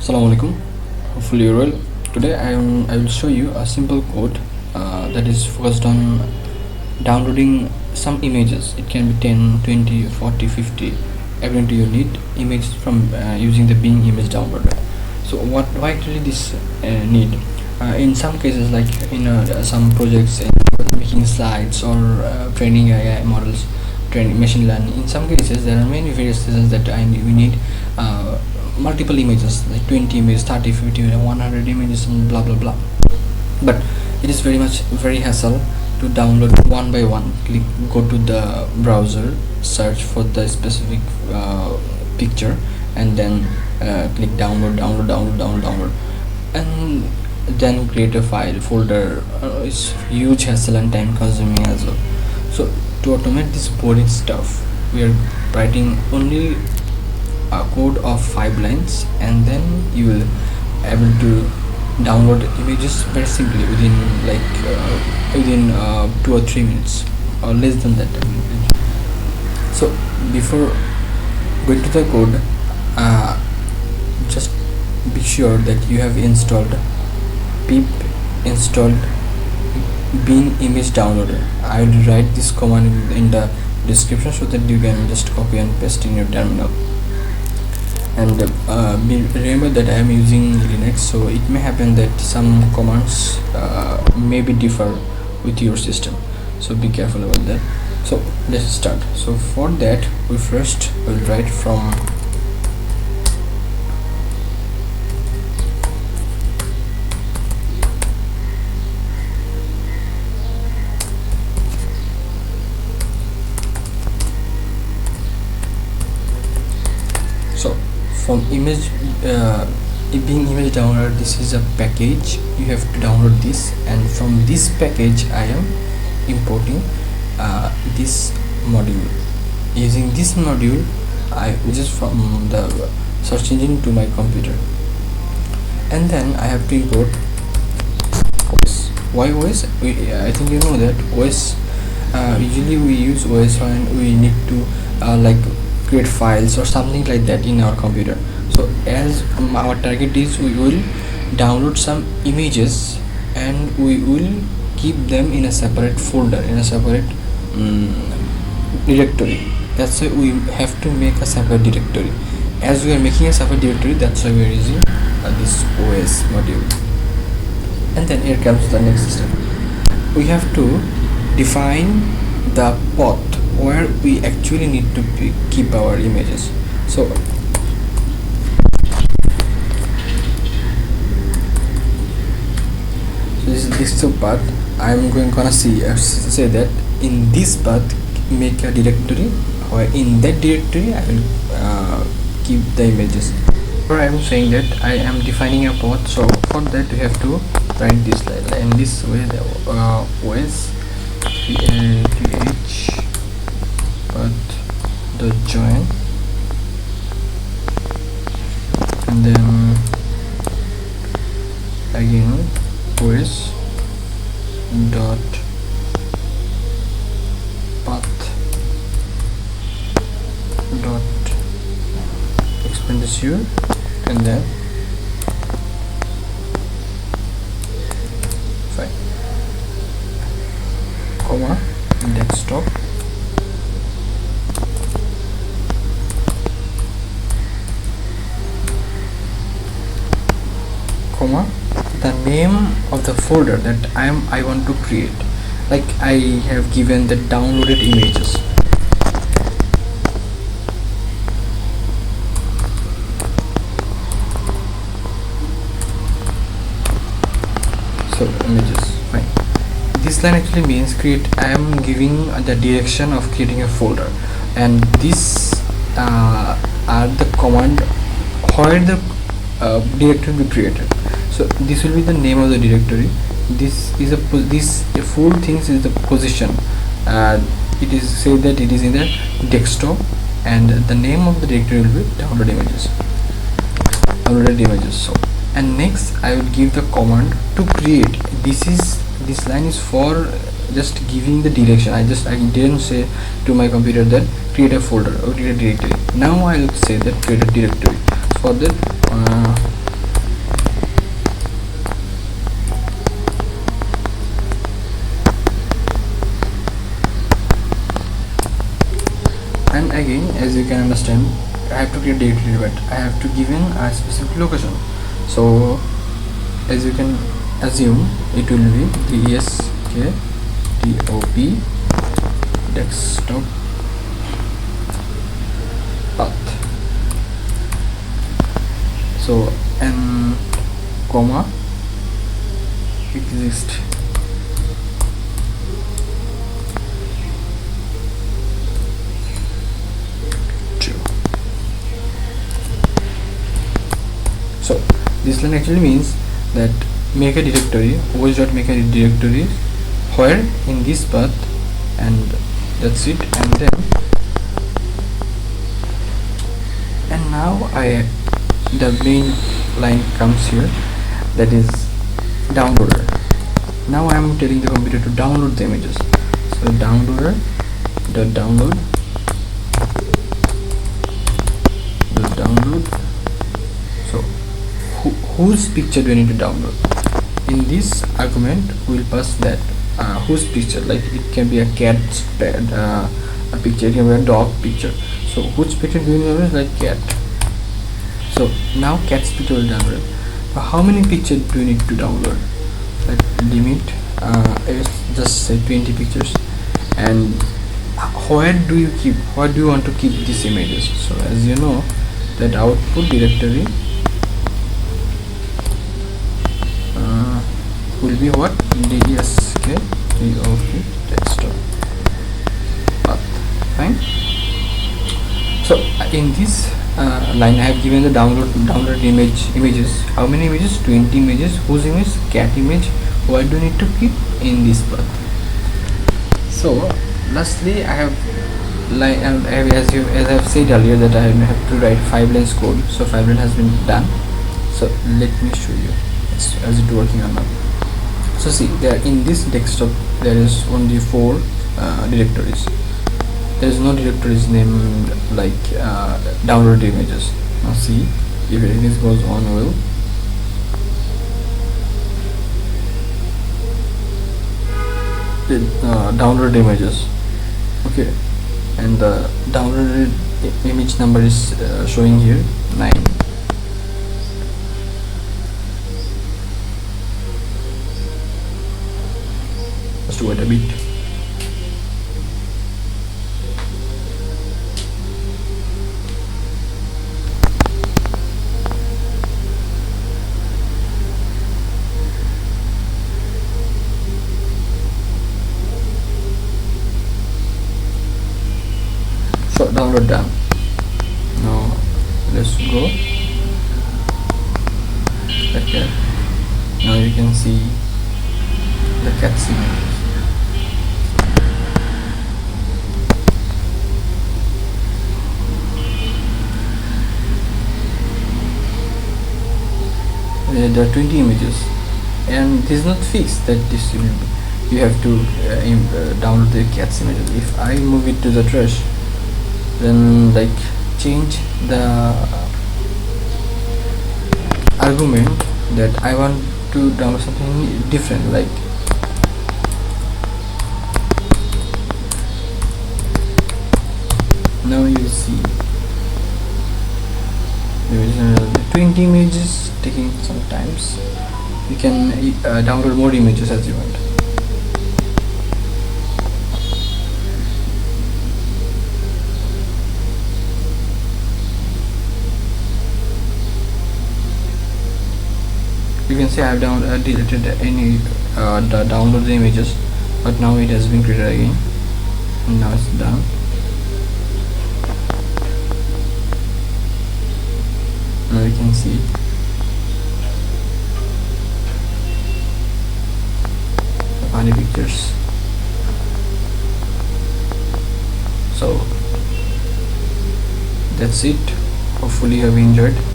Assalamu alaikum. Hopefully you're well. Today I will show you a simple code that is focused on downloading some images. It can be 10, 20, 40, 50 according to your need images from using the Bing image downloader. So why actually this need? In some cases, like in some projects making slides or training AI models, training machine learning, in some cases there are many various reasons that we need multiple images, like 20 images, 30, 50, 100 images, and blah blah blah. But it is very hassle to download one by one. Go to the browser, search for the specific picture, and then click download, and then create a file folder. It's huge hassle and time consuming as well. So to automate this boring stuff, we are writing only a code of 5 lines, and then you will able to download images very simply within within 2 or 3 minutes or less than that. So before going to the code, just be sure that you have installed pip installed Bing image downloader. I will write this command in the description so that you can just copy and paste in your terminal. And remember that I am using Linux, so it may happen that some commands may be differ with your system, so be careful about that. So let's start. So for that, we first will write from image Bing image downloader. This is a package, you have to download this, and from this package I am importing this module. Using this module, I just from the search engine to my computer, and then I have to import OS. Why OS? I think you know that OS, usually we use OS when we need to create files or something like that in our computer. So as our target is, we will download some images and we will keep them in a separate folder, in a separate directory. That's why we have to make a separate directory. As we are making a separate directory, that's why we are using this OS module. And then here comes the next step. We have to define the path where we actually need to keep our images. So this is the path. I'm gonna say that in this path make a directory, or in that directory I will keep the images. Or I'm saying that I am defining a path, so for that we have to write this line in this way, the OS th path the join, and then again OS dot path dot expenditure, and then fine, comma desktop, comma the name of the folder that I want to create. Like I have given the downloaded images. So images, fine. This line actually means I am giving the direction of creating a folder, and this are the command where the directory will be created. So this will be the name of the directory. This is the full things is the position. It is say that it is in the desktop, and the name of the directory will be downloaded images. So, and next I will give the command to create. This line is for just giving the direction. I didn't say to my computer that create a folder or create a directory. Now I will say that create a directory. For that can understand, I have to create directory, but I have to give in a specific location. So as you can assume, it will be desktop desktop path. So n comma exist two. So this line actually means that make a directory, os.make a directory where in this path, and that's it. And then now the main line comes here, that is downloader. Now I am telling the computer to download the images. So downloader the download so whose picture do you need to download? In this argument we will pass that whose picture, like it can be a cat's a picture, it can be a dog picture. So which picture do you download? Like cat. So now cat's picture will download. How many pictures do you need to download? Like limit just say 20 pictures. And where do you want to keep these images? So as you know that output directory will be what? desktop desktop path. Fine. So in this line I have given the download images. How many images? 20 images. Whose image? Cat image. Why do you need to keep in this path? So lastly I have as I have said earlier that I have to write 5 lines code. So 5 lines has been done. So let me show you as it working or not. So see, there in this desktop there is only 4 directories. There is no directories named like download images. Now see, if everything goes on well, download images, okay, and the downloaded image number is showing here 9. Just wait a bit. So download done. Now let's go. Okay, now you can see the cat's image. There are 20 images, and this is not fixed that this will be, you have to download the cat's images. If I move it to the trash, then like change the argument that I want to download something different, like now you see there is 20 images taking some times. You can download more images as you want. You can see I have deleted any download the images, but now it has been created again, and now it's done. Now you can see funny pictures. So that's it. Hopefully you have enjoyed.